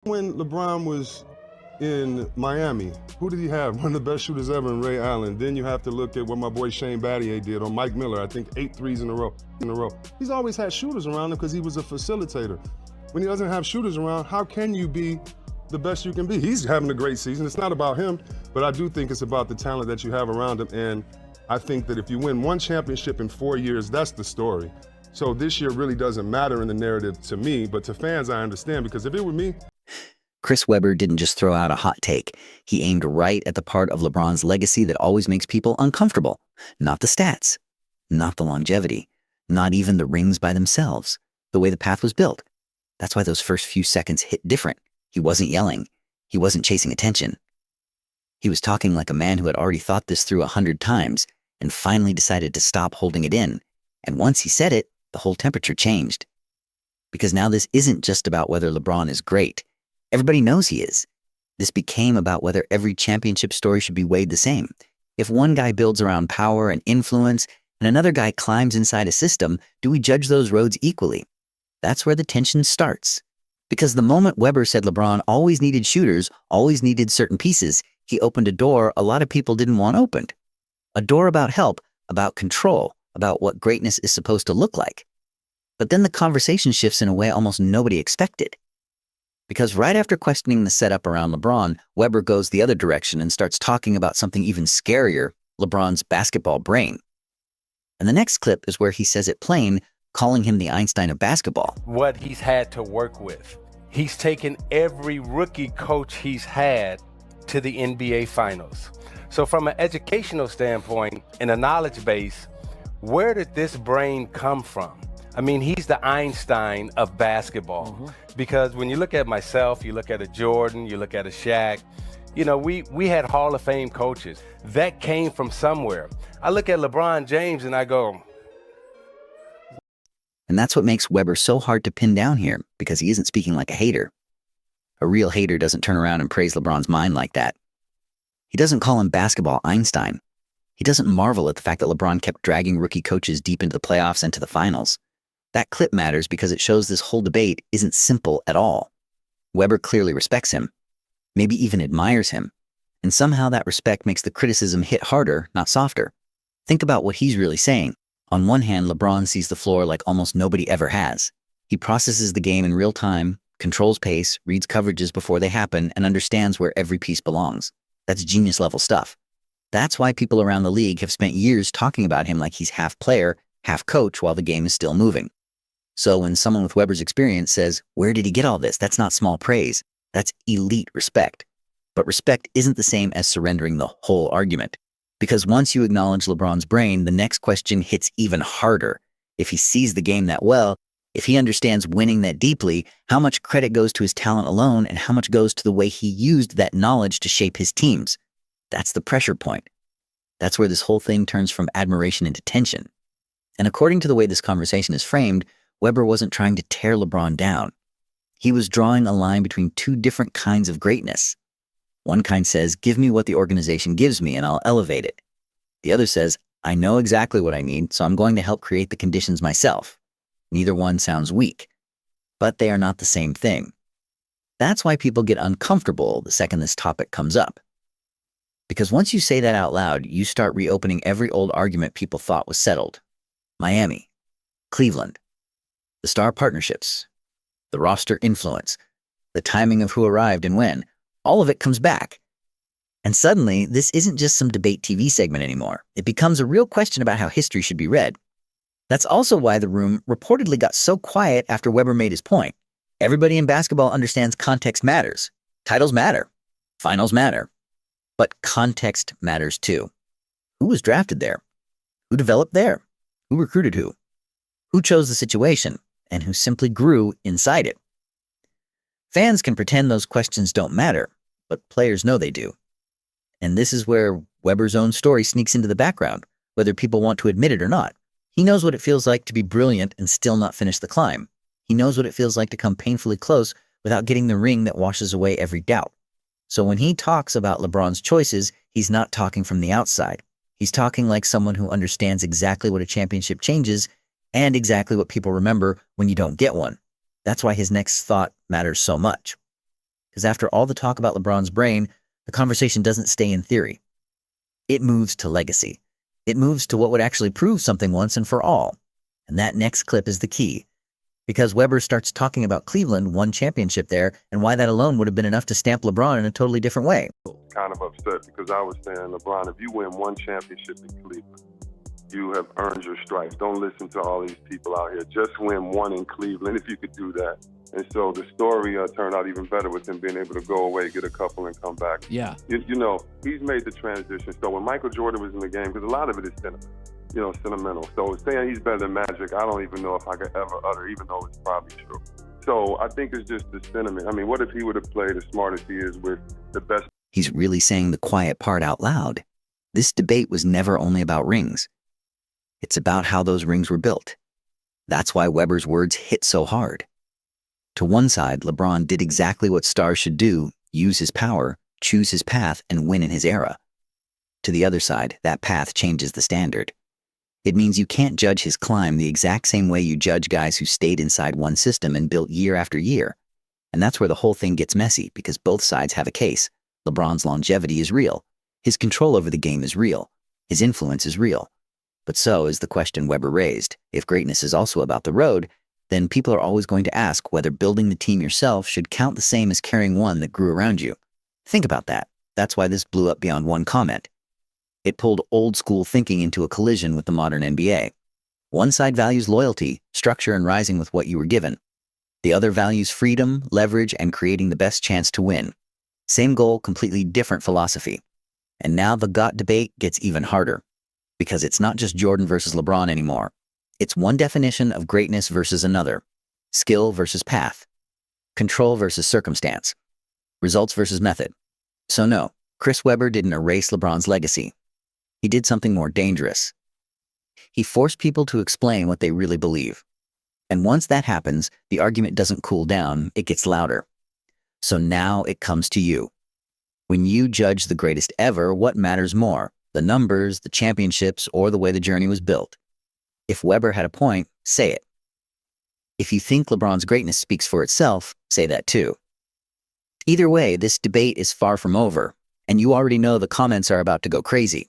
When LeBron was in Miami, who did he have? One of the best shooters ever in Ray Allen. Then you have to look at what my boy Shane Battier did on Mike Miller. I think 8 threes in a row. He's always had shooters around him because he was a facilitator. When he doesn't have shooters around, how can you be the best you can be? He's having a great season. It's not about him, but I do think it's about the talent that you have around him. And I think that if you win one championship in 4 years, that's the story. So this year really doesn't matter in the narrative to me, but to fans, I understand, because if it were me, Chris Webber didn't just throw out a hot take. He aimed right at the part of LeBron's legacy that always makes people uncomfortable. Not the stats, not the longevity, not even the rings by themselves, the way the path was built. That's why those first few seconds hit different. He wasn't yelling. He wasn't chasing attention. He was talking like a man who had already thought this through 100 times and finally decided to stop holding it in. And once he said it, the whole temperature changed. Because now this isn't just about whether LeBron is great. Everybody knows he is. This became about whether every championship story should be weighed the same. If one guy builds around power and influence and another guy climbs inside a system, do we judge those roads equally? That's where the tension starts. Because the moment Webber said LeBron always needed shooters, always needed certain pieces, he opened a door a lot of people didn't want opened. A door about help, about control, about what greatness is supposed to look like. But then the conversation shifts in a way almost nobody expected. Because right after questioning the setup around LeBron, Webber goes the other direction and starts talking about something even scarier, LeBron's basketball brain. And the next clip is where he says it plain, calling him the Einstein of basketball. What he's had to work with. He's taken every rookie coach he's had to the NBA Finals. So from an educational standpoint and a knowledge base, where did this brain come from? I mean, he's the Einstein of basketball. Because when you look at myself, you look at a Jordan, you look at a Shaq, you know, we had Hall of Fame coaches. That came from somewhere. I look at LeBron James and I go. And that's what makes Webber so hard to pin down here, because he isn't speaking like a hater. A real hater doesn't turn around and praise LeBron's mind like that. He doesn't call him basketball Einstein. He doesn't marvel at the fact that LeBron kept dragging rookie coaches deep into the playoffs and to the finals. That clip matters because it shows this whole debate isn't simple at all. Webber clearly respects him, maybe even admires him, and somehow that respect makes the criticism hit harder, not softer. Think about what he's really saying. On one hand, LeBron sees the floor like almost nobody ever has. He processes the game in real time, controls pace, reads coverages before they happen, and understands where every piece belongs. That's genius-level stuff. That's why people around the league have spent years talking about him like he's half player, half coach while the game is still moving. So when someone with Webber's experience says, "Where did he get all this?" that's not small praise. That's elite respect. But respect isn't the same as surrendering the whole argument. Because once you acknowledge LeBron's brain, the next question hits even harder. If he sees the game that well, if he understands winning that deeply, how much credit goes to his talent alone and how much goes to the way he used that knowledge to shape his teams? That's the pressure point. That's where this whole thing turns from admiration into tension. And according to the way this conversation is framed, Webber wasn't trying to tear LeBron down. He was drawing a line between two different kinds of greatness. One kind says, give me what the organization gives me and I'll elevate it. The other says, I know exactly what I need, so I'm going to help create the conditions myself. Neither one sounds weak, but they are not the same thing. That's why people get uncomfortable the second this topic comes up. Because once you say that out loud, you start reopening every old argument people thought was settled. Miami, Cleveland, the star partnerships, the roster influence, the timing of who arrived and when, all of it comes back. And suddenly, this isn't just some debate TV segment anymore. It becomes a real question about how history should be read. That's also why the room reportedly got so quiet after Webber made his point. Everybody in basketball understands context matters. Titles matter. Finals matter. But context matters too. Who was drafted there? Who developed there? Who recruited who? Who chose the situation? And who simply grew inside it? Fans can pretend those questions don't matter, but players know they do. And this is where Webber's own story sneaks into the background, whether people want to admit it or not. He knows what it feels like to be brilliant and still not finish the climb. He knows what it feels like to come painfully close without getting the ring that washes away every doubt. So when he talks about LeBron's choices, he's not talking from the outside. He's talking like someone who understands exactly what a championship changes and exactly what people remember when you don't get one. That's why his next thought matters so much. Because after all the talk about LeBron's brain, the conversation doesn't stay in theory. It moves to legacy. It moves to what would actually prove something once and for all. And that next clip is the key. Because Weber starts talking about Cleveland won championship there and why that alone would have been enough to stamp LeBron in a totally different way. Kind of upset because I was saying, LeBron, if you win one championship in Cleveland, you have earned your stripes. Don't listen to all these people out here. Just win one in Cleveland if you could do that. And so the story turned out even better with him being able to go away, get a couple, and come back. Yeah. You know, he's made the transition. So when Michael Jordan was in the game, because a lot of it is sentimental. So saying he's better than Magic, I don't even know if I could ever utter, even though it's probably true. So I think it's just the sentiment. I mean, what if he would have played as smart as he is with the best? He's really saying the quiet part out loud. This debate was never only about rings. It's about how those rings were built. That's why Weber's words hit so hard. To one side, LeBron did exactly what stars should do, use his power, choose his path, and win in his era. To the other side, that path changes the standard. It means you can't judge his climb the exact same way you judge guys who stayed inside one system and built year after year. And that's where the whole thing gets messy, because both sides have a case. LeBron's longevity is real. His control over the game is real. His influence is real. But so is the question Weber raised. If greatness is also about the road, then people are always going to ask whether building the team yourself should count the same as carrying one that grew around you. Think about that. That's why this blew up beyond one comment. It pulled old school thinking into a collision with the modern NBA. One side values loyalty, structure, and rising with what you were given. The other values freedom, leverage, and creating the best chance to win. Same goal, completely different philosophy. And now the GOAT debate gets even harder. Because it's not just Jordan versus LeBron anymore. It's one definition of greatness versus another. Skill versus path. Control versus circumstance. Results versus method. So no, Chris Webber didn't erase LeBron's legacy. He did something more dangerous. He forced people to explain what they really believe. And once that happens, the argument doesn't cool down, it gets louder. So now it comes to you. When you judge the greatest ever, what matters more? The numbers, the championships, or the way the journey was built? If Weber had a point, say it. If you think LeBron's greatness speaks for itself, say that too. Either way, this debate is far from over, and you already know the comments are about to go crazy.